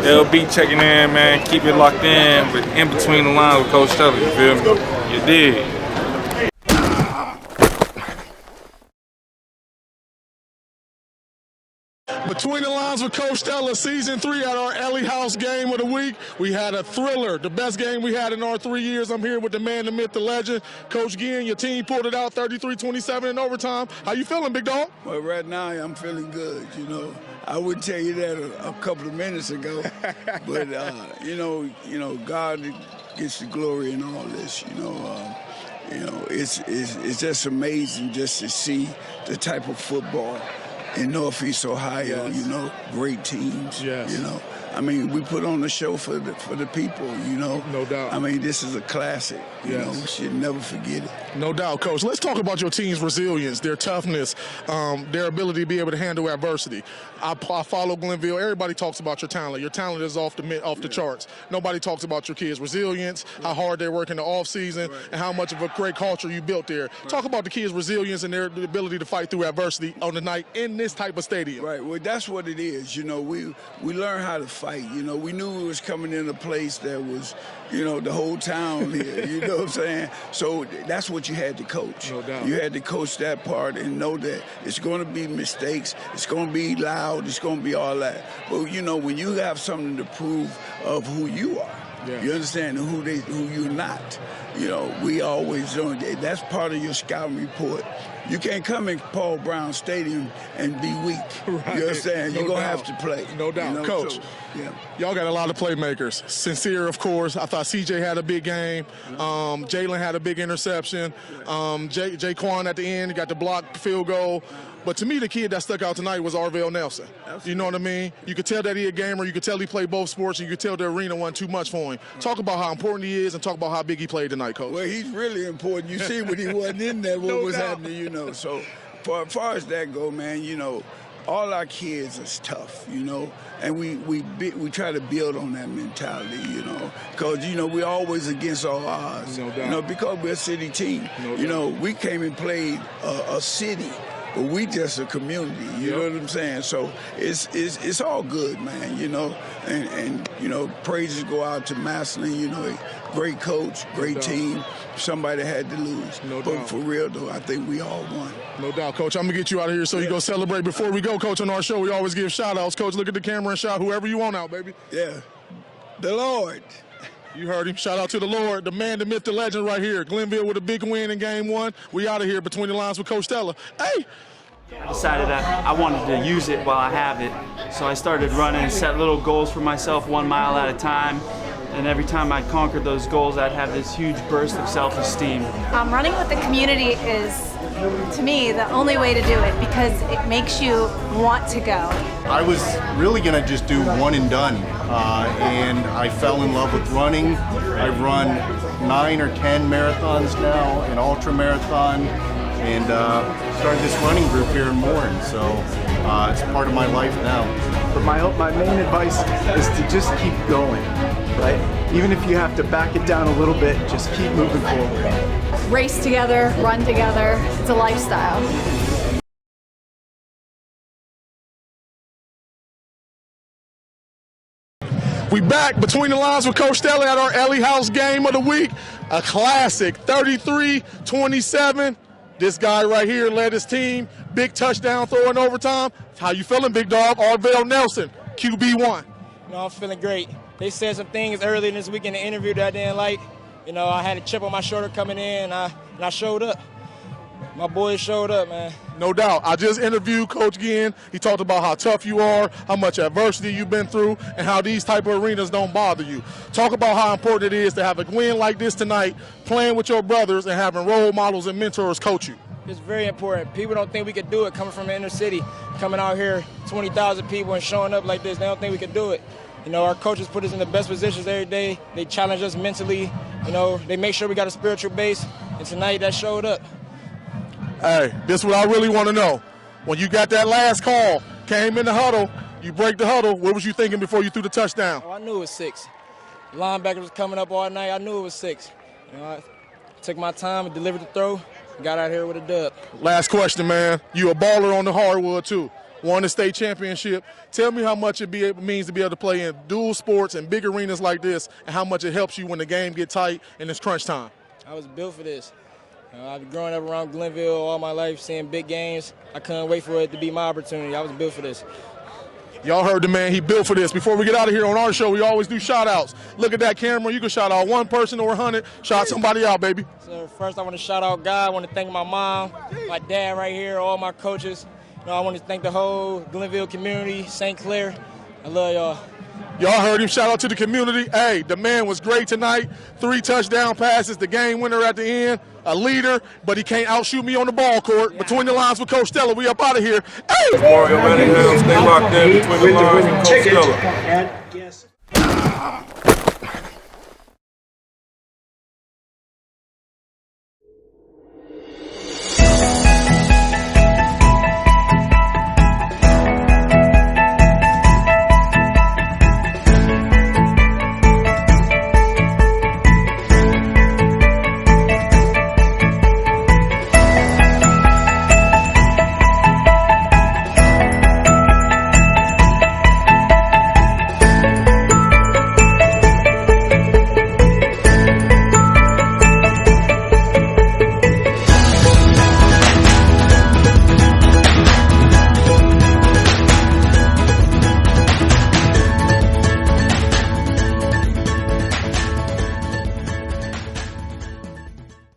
LB checking in, man. Keep it locked in, but in between the lines with Coach Ted, you feel me? You did. Between the Lines with Coach Stella, Season 3 at our Ellie House Game of the Week. We had a thriller, the best game we had in our 3 years. I'm here with the man, the myth, the legend, Coach Ginn. Your team pulled it out 33-27 in overtime. How you feeling, big dog? Well, right now I'm feeling good, you know. I wouldn't tell you that a couple of minutes ago, but, you know, God gets the glory in all this, you know. It's just amazing just to see the type of football in Northeast Ohio, yes. You know, great teams, yes. You know. I mean, we put on the show for the people, you know. No doubt. I mean, this is a classic, you know. We should never forget it. No doubt, Coach. Let's talk about your team's resilience, their toughness, their ability to be able to handle adversity. I follow Glenville. Everybody talks about your talent. Your talent is off the charts. Nobody talks about your kids' resilience, how hard they work in the offseason, and how much of a great culture you built there. Talk about the kids' resilience and their ability to fight through adversity on the night in this type of stadium. Right. Well, that's what it is. You know, we learned how to fight. You know, we knew we was coming in a place that was, you know, the whole town here. You know what I'm saying? So that's what you had to coach. No doubt. You had to coach that part and know that it's going to be mistakes. It's going to be loud. It's going to be all that. But, you know, when you have something to prove of who you are, you understand who you're not. You know, we always doing that. That's part of your scouting report. You can't come in Paul Brown Stadium and be weak. Right. You understand? You're going to have to play. No doubt. You know? Coach, so, y'all got a lot of playmakers. Sincere, of course. I thought CJ had a big game. Jalen had a big interception. Jaquan at the end got the blocked field goal. But to me, the kid that stuck out tonight was Arvell Nelson. Absolutely. You know what I mean? You could tell that he a gamer. You could tell he played both sports. And you could tell the arena wasn't too much for him. Talk about how important he is and talk about how big he played tonight, Coach. Well, he's really important. You see when he wasn't in there, what was happening, you know. So as far as that go, man, you know, all our kids is tough, you know, and we try to build on that mentality, you know, because, you know, we're always against all odds, you know, because we're a city team. You know, we came and played a city, but we just a community, you know what I'm saying? So it's all good, man, you know, and you know, praises go out to Massillon, you know, great coach, great team. Somebody had to lose. But for real, though, I think we all won. No doubt, Coach. I'm going to get you out of here so you go celebrate. Before we go, Coach, on our show, we always give shout-outs. Coach, look at the camera and shout whoever you want out, baby. Yeah. The Lord. You heard him. Shout out to the Lord, the man, the myth, the legend right here. Glenville with a big win in Game 1. We out of here between the lines with Coach Stella. Hey! I decided that I wanted to use it while I have it. So I started running, set little goals for myself 1 mile at a time. And every time I conquered those goals, I'd have this huge burst of self-esteem. Running with the community is, to me, the only way to do it because it makes you want to go. I was really going to just do one and done, and I fell in love with running. I've run 9 or 10 marathons now, an ultra marathon, and started this running group here in Warren, so it's part of my life now. But my main advice is to just keep going, right? Even if you have to back it down a little bit, just keep moving forward. Race together, run together, it's a lifestyle. We back between the lines with Coach Stella at our Ellie House Game of the Week. A classic, 33-27. This guy right here led his team. Big touchdown throw in overtime. How you feeling, big dog? Arvell Nelson, QB1. No, I'm feeling great. They said some things earlier this week in the interview that I didn't like. You know, I had a chip on my shoulder coming in, and I showed up. My boys showed up, man. No doubt. I just interviewed Coach Ginn. He talked about how tough you are, how much adversity you've been through, and how these type of arenas don't bother you. Talk about how important it is to have a win like this tonight, playing with your brothers and having role models and mentors coach you. It's very important. People don't think we could do it coming from the inner city, coming out here, 20,000 people and showing up like this. They don't think we could do it. You know, our coaches put us in the best positions every day. They challenge us mentally. You know, they make sure we got a spiritual base. And tonight that showed up. Hey, this is what I really want to know. When you got that last call, came in the huddle, you break the huddle, what was you thinking before you threw the touchdown? Oh, I knew it was 6. The linebacker was coming up all night. I knew it was 6. You know, I took my time and delivered the throw, got out here with a dub. Last question, man. You a baller on the hardwood, too. won the state championship. Tell me how much it means to be able to play in dual sports and big arenas like this, and how much it helps you when the game get tight and it's crunch time. I was built for this. I've been growing up around Glenville all my life, seeing big games. I couldn't wait for it to be my opportunity. I was built for this. Y'all heard the man, he built for this. Before we get out of here on our show, we always do shout-outs. Look at that camera. You can shout out one person or 100. Shout somebody out, baby. So first, I want to shout out God. I want to thank my mom, my dad right here, all my coaches. I want to thank the whole Glenville community, St. Clair. I love y'all. Y'all heard him. Shout out to the community. Hey, the man was great tonight. 3 touchdown passes, the game winner at the end, a leader, but he can't outshoot me on the ball court. Yeah. Between the lines with Coach Stella, we up out of here. Hey! More Ellie House, stay locked in between the lines with Coach Stella.